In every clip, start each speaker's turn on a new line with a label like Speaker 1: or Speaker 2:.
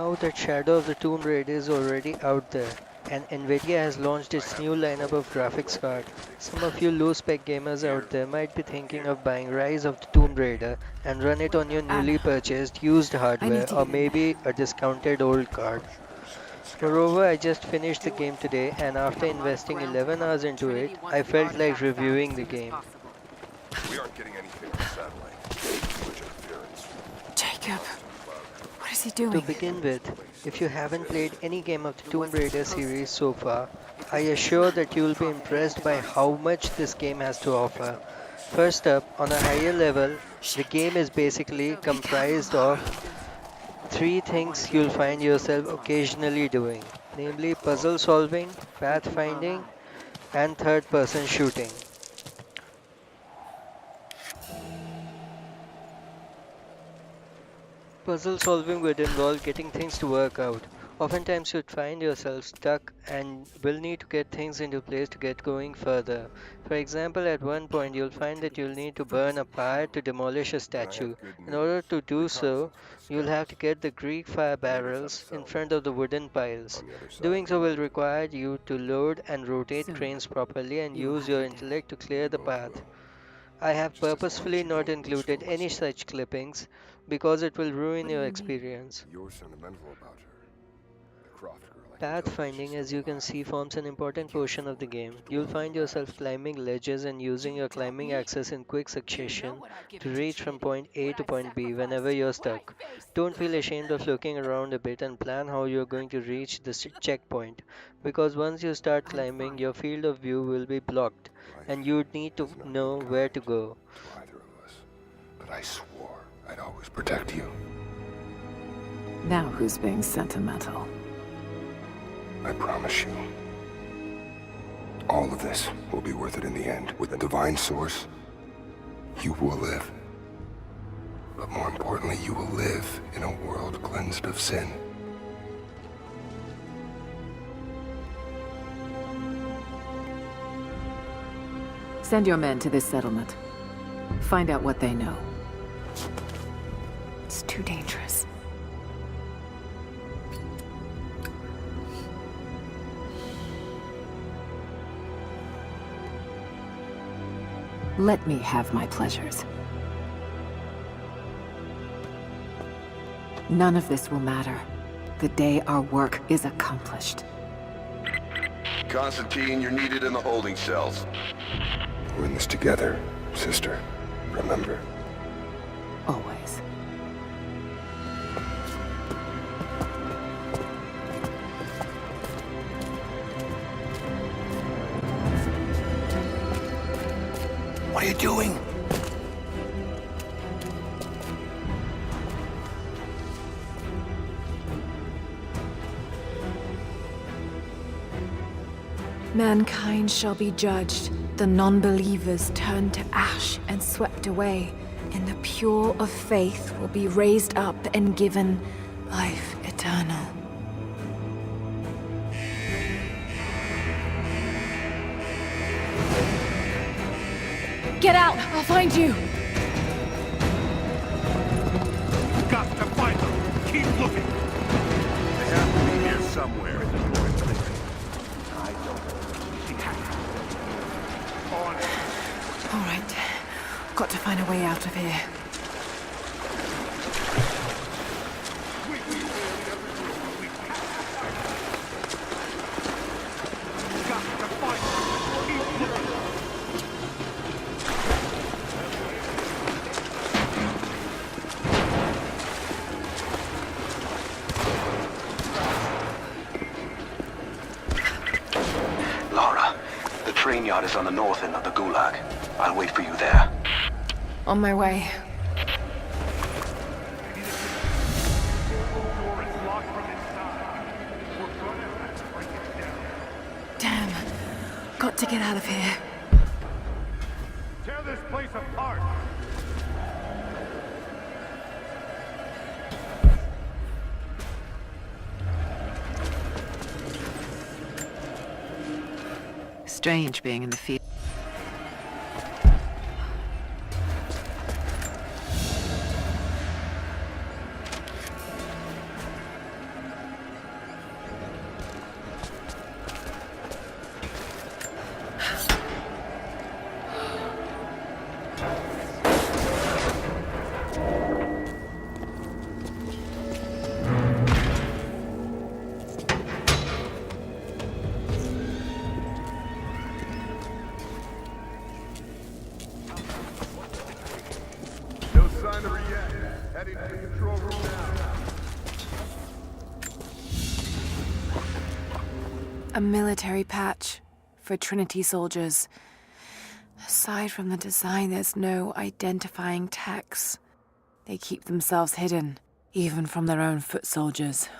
Speaker 1: Now that Shadow of the Tomb Raider is already out there, and Nvidia has launched its new lineup of graphics card, some of you low-spec gamers out there might be thinking of buying Rise of the Tomb Raider and run it on your
Speaker 2: Anna,
Speaker 1: newly purchased used
Speaker 2: I need
Speaker 1: hardware
Speaker 2: to
Speaker 1: or
Speaker 2: get in there.
Speaker 1: maybe a discounted old card. Moreover, I just finished the game today and after investing 11 hours into it, I felt like reviewing the game.
Speaker 3: We aren't getting anything on satellite. Too much interference.
Speaker 2: Jacob, what is he
Speaker 1: To
Speaker 2: doing?
Speaker 1: begin with, if you haven't played any game of the Tomb Raider series so far, I assure that you will be impressed by how much this game has to offer. First up, on a higher level, the
Speaker 2: Shit.
Speaker 1: game is basically
Speaker 2: Be careful,
Speaker 1: comprised
Speaker 2: Laura.
Speaker 1: of three things you'll find yourself occasionally doing, namely puzzle solving, pathfinding, and third person shooting. Puzzle solving would involve getting things to work out. Oftentimes, you'd find yourself stuck and will need to get things into place to get going further. For example, at one point, you'll find that you'll need to burn a pyre to demolish a
Speaker 3: And I
Speaker 1: statue.
Speaker 3: have good
Speaker 1: In
Speaker 3: news.
Speaker 1: order to do so,
Speaker 3: Reconnaissance was
Speaker 1: you'll
Speaker 3: scheduled
Speaker 1: have to get the Greek fire
Speaker 3: on the other side of the
Speaker 1: barrels in
Speaker 3: settlement.
Speaker 1: front of the wooden piles.
Speaker 3: On the other side
Speaker 1: Doing
Speaker 3: of the
Speaker 1: so will
Speaker 3: river.
Speaker 1: require you to load and rotate
Speaker 2: Soon,
Speaker 1: trains properly and
Speaker 2: you will
Speaker 1: use
Speaker 2: have
Speaker 1: your
Speaker 2: your day.
Speaker 1: intellect to clear
Speaker 3: We
Speaker 1: the
Speaker 3: both
Speaker 1: path.
Speaker 3: will.
Speaker 1: I have
Speaker 3: Just as long as
Speaker 1: purposefully
Speaker 3: you
Speaker 1: not
Speaker 3: don't
Speaker 1: included
Speaker 3: destroy
Speaker 1: any
Speaker 3: us.
Speaker 1: such clippings because it will ruin
Speaker 2: What do
Speaker 1: your
Speaker 2: you mean?
Speaker 1: experience.
Speaker 3: You're sentimental about her. The Croft girl. I can tell that she's
Speaker 1: Pathfinding, as
Speaker 3: still
Speaker 1: you can
Speaker 3: alive.
Speaker 1: see, forms an
Speaker 3: I
Speaker 1: important
Speaker 3: can't
Speaker 1: portion of the
Speaker 3: afford
Speaker 1: game.
Speaker 3: to
Speaker 1: You'll
Speaker 3: dwell on
Speaker 1: find
Speaker 3: the
Speaker 1: yourself
Speaker 3: past.
Speaker 1: climbing ledges and using your
Speaker 2: Doubt
Speaker 1: climbing
Speaker 2: me?
Speaker 1: axis in quick
Speaker 2: You know
Speaker 1: succession
Speaker 2: what I've
Speaker 1: to
Speaker 2: given to
Speaker 1: reach from
Speaker 2: Trinity,
Speaker 1: point A
Speaker 2: what
Speaker 1: to
Speaker 2: I've
Speaker 1: point B whenever
Speaker 2: sacrificed,
Speaker 1: you're
Speaker 2: what I
Speaker 1: stuck.
Speaker 2: faced.
Speaker 1: Don't feel ashamed of looking around a bit and plan how you're going to reach the checkpoint, because once you start
Speaker 2: I'm
Speaker 1: climbing,
Speaker 2: fine.
Speaker 1: your field of view will be blocked and
Speaker 3: Life
Speaker 1: you'd need to
Speaker 3: has not been
Speaker 1: know where
Speaker 3: kind
Speaker 1: to go.
Speaker 3: to either of us. But I swore I'd always protect you.
Speaker 2: Now who's being sentimental?
Speaker 3: I promise you. All of this will be worth it in the end. With the divine source, you will live. But more importantly, you will live in a world cleansed of sin.
Speaker 2: Send your men to this settlement. Find out what they know. It's too dangerous. Let me have my pleasures. None of this will matter. The day our work is accomplished.
Speaker 4: Constantine, you're needed in the holding cells.
Speaker 3: We're in this together, sister. Remember.
Speaker 2: Always.
Speaker 4: What are you doing?
Speaker 5: Mankind shall be judged, the non-believers turned to ash and swept away, and the pure of faith will be raised up and given life eternal. Get out! I'll find you!
Speaker 6: Got to find them! Keep looking! They have to be here somewhere. I don't. She has to. On it.
Speaker 5: All right. Got to find a way out of here.
Speaker 6: Got to find them! Keep looking!
Speaker 4: Lara, the train yard is on the north end of the Gulag. I'll wait for you there.
Speaker 5: On my way.
Speaker 6: Door is locked from inside. We're gonna have to break it down.
Speaker 5: Damn. Got to get out of here.
Speaker 6: Tear this place apart!
Speaker 2: Strange being in the field.
Speaker 6: Heading to the control room now.
Speaker 5: A military patch for Trinity soldiers. Aside from the design, there's no identifying text. They keep themselves hidden, even from their own foot soldiers.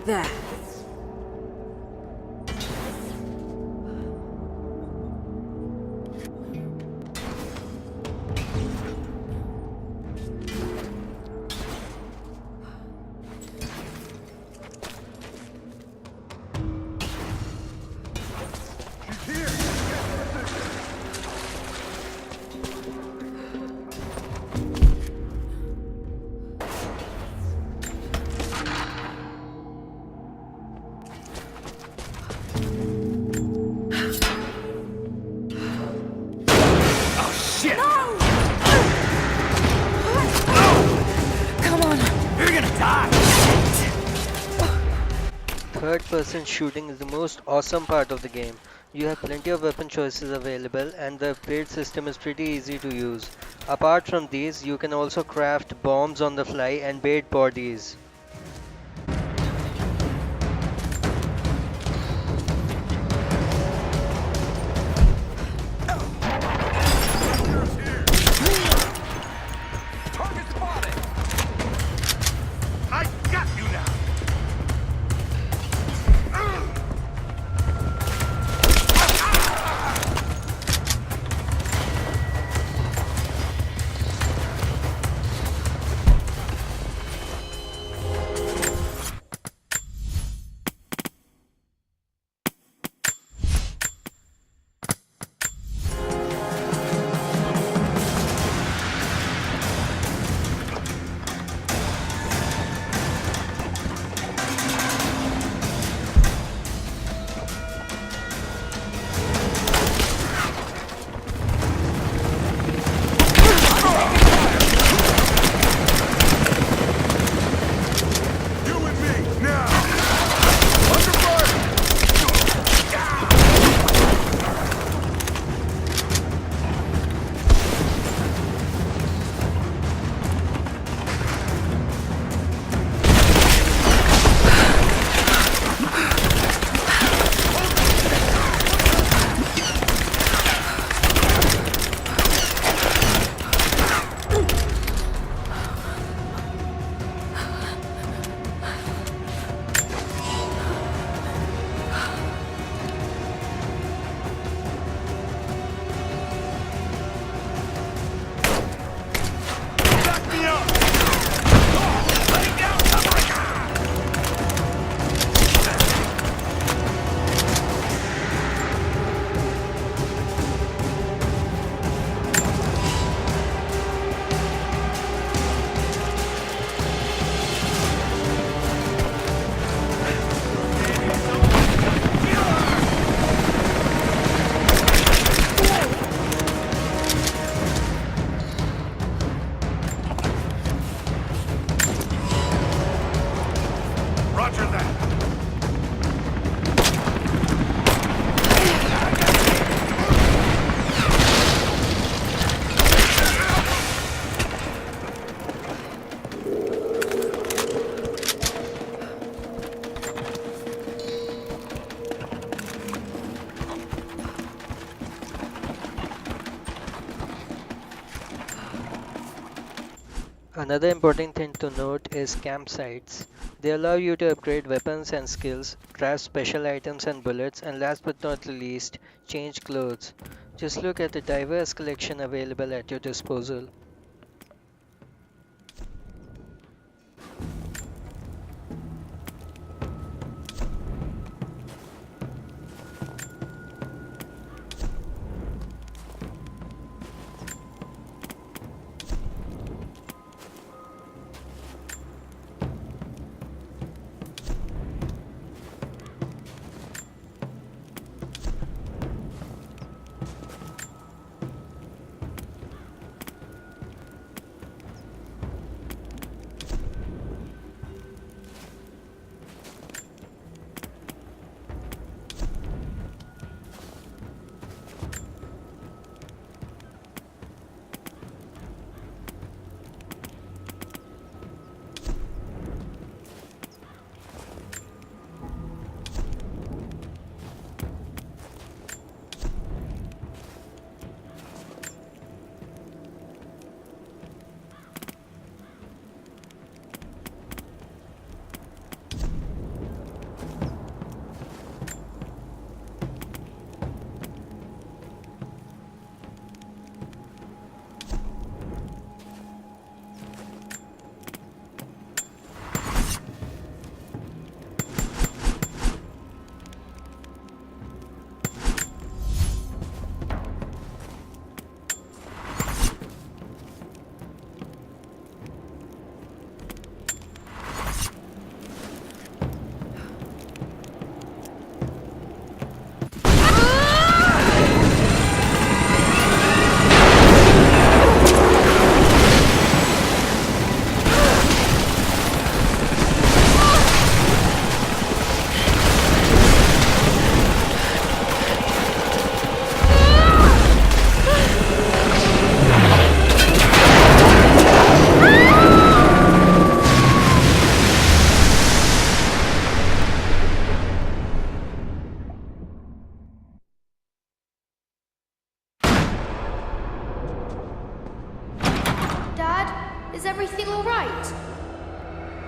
Speaker 5: There.
Speaker 1: Third-person shooting is the most awesome part of the game. You have plenty of weapon choices available and the upgrade system is pretty easy to use. Apart from these, you can also craft bombs on the fly and bait bodies.
Speaker 6: Target spotted! I got you now! Roger that!
Speaker 1: Another important thing to note is campsites. They allow you to upgrade weapons and skills, craft special items and bullets, and last but not least, change clothes. Just look at the diverse collection available at your disposal.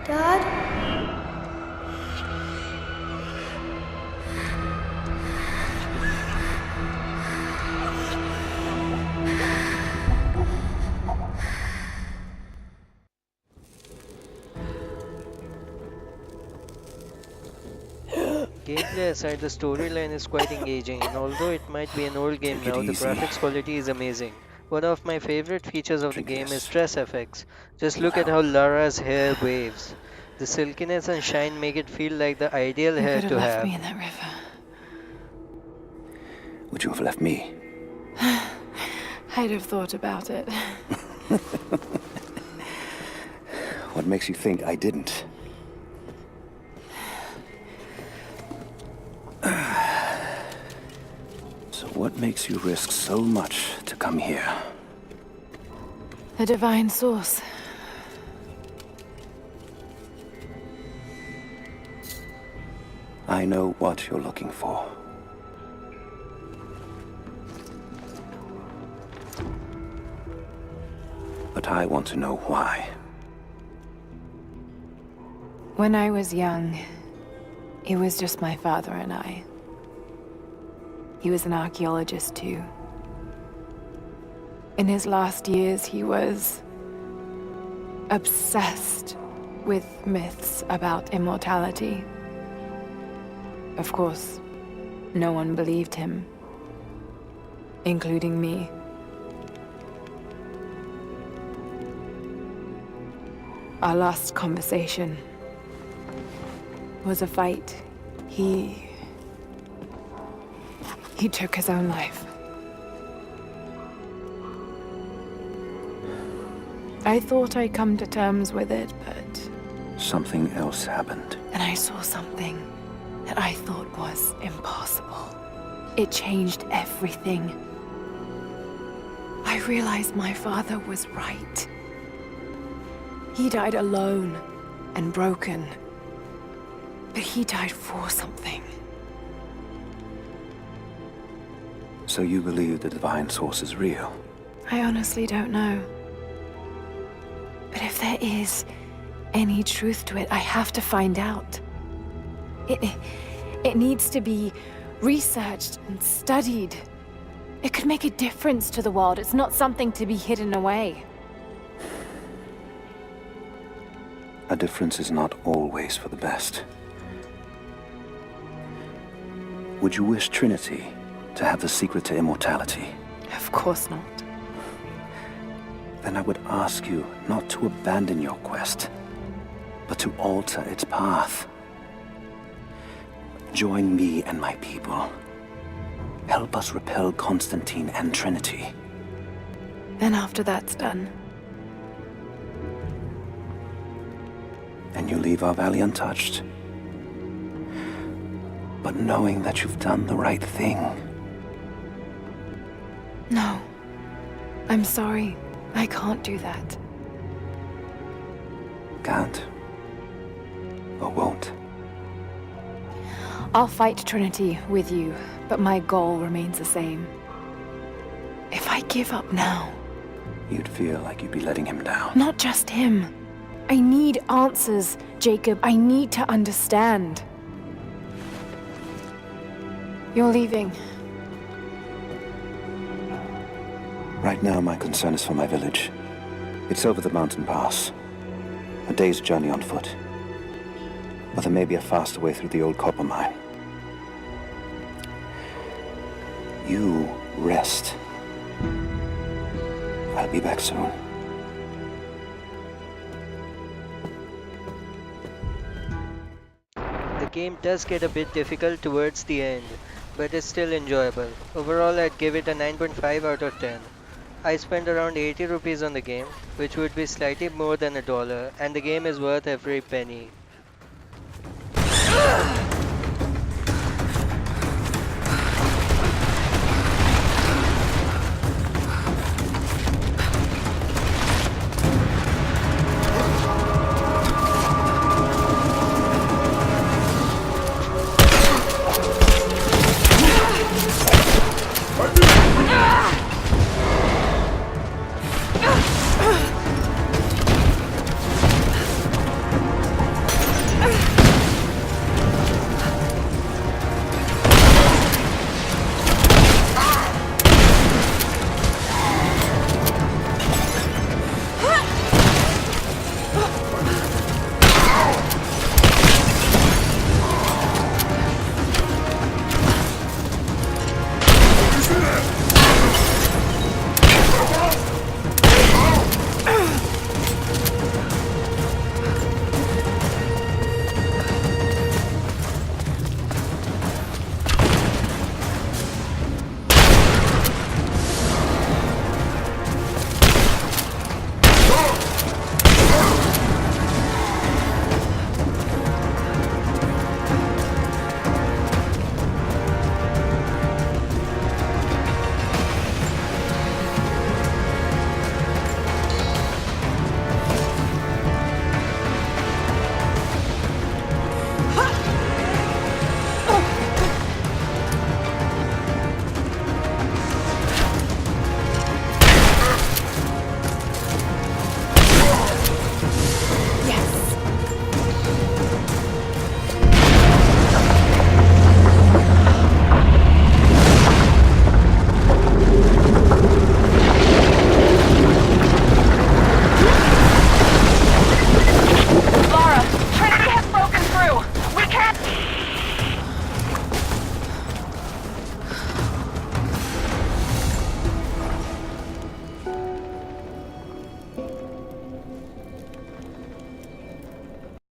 Speaker 7: Dad?
Speaker 1: Gameplay aside, the storyline is quite engaging, and although it might be an old game
Speaker 8: Take it
Speaker 1: now, the
Speaker 8: easy.
Speaker 1: graphics quality is amazing. One of my favorite features of the
Speaker 8: Drink
Speaker 1: game is
Speaker 8: this.
Speaker 1: stress effects. Just
Speaker 8: It'll
Speaker 1: look at
Speaker 8: help.
Speaker 1: how Lara's hair waves. The silkiness and shine make it feel like the ideal
Speaker 5: You
Speaker 1: hair
Speaker 5: could have
Speaker 1: to
Speaker 5: left
Speaker 1: have.
Speaker 5: me in that river.
Speaker 8: Would you have left me?
Speaker 5: I'd have thought about it.
Speaker 8: What makes you think I didn't? So what makes you risk so much to come here?
Speaker 5: The divine source.
Speaker 8: I know what you're looking for. But I want to know why.
Speaker 5: When I was young, it was just my father and I. He was an archaeologist too. In his last years, he was obsessed with myths about immortality. Of course, no one believed him, including me. Our last conversation was a fight. He took his own life. I thought I'd come to terms with it, but
Speaker 8: Something else happened.
Speaker 5: then I saw something that I thought was impossible. It changed everything. I realized my father was right. He died alone and broken, but he died for something.
Speaker 8: So you believe the divine source is real?
Speaker 5: I honestly don't know. But if there is any truth to it, I have to find out. It needs to be researched and studied. It could make a difference to the world. It's not something to be hidden away.
Speaker 8: A difference is not always for the best. Would you wish Trinity to have the secret to immortality?
Speaker 5: Of course not.
Speaker 8: Then I would ask you not to abandon your quest, but to alter its path. Join me and my people. Help us repel Constantine and Trinity.
Speaker 5: Then after that's done,
Speaker 8: And you leave our valley untouched. But knowing that you've done the right thing.
Speaker 5: no. I'm sorry. I can't do that.
Speaker 8: Can't. Or won't.
Speaker 5: I'll fight Trinity with you, but my goal remains the same. If I give up now,
Speaker 8: You'd feel like you'd be letting him down.
Speaker 5: not just him. I need answers, Jacob. I need to understand. You're leaving.
Speaker 8: Right now, my concern is for my village. It's over the mountain pass. A day's journey on foot. But there may be a faster way through the old copper mine. You rest. I'll be back soon.
Speaker 1: The game does get a bit difficult towards the end, but it's still enjoyable. Overall, I'd give it a 9.5 out of 10. I spent around 80 rupees on the game, which would be slightly more than $1, and the game is worth every penny.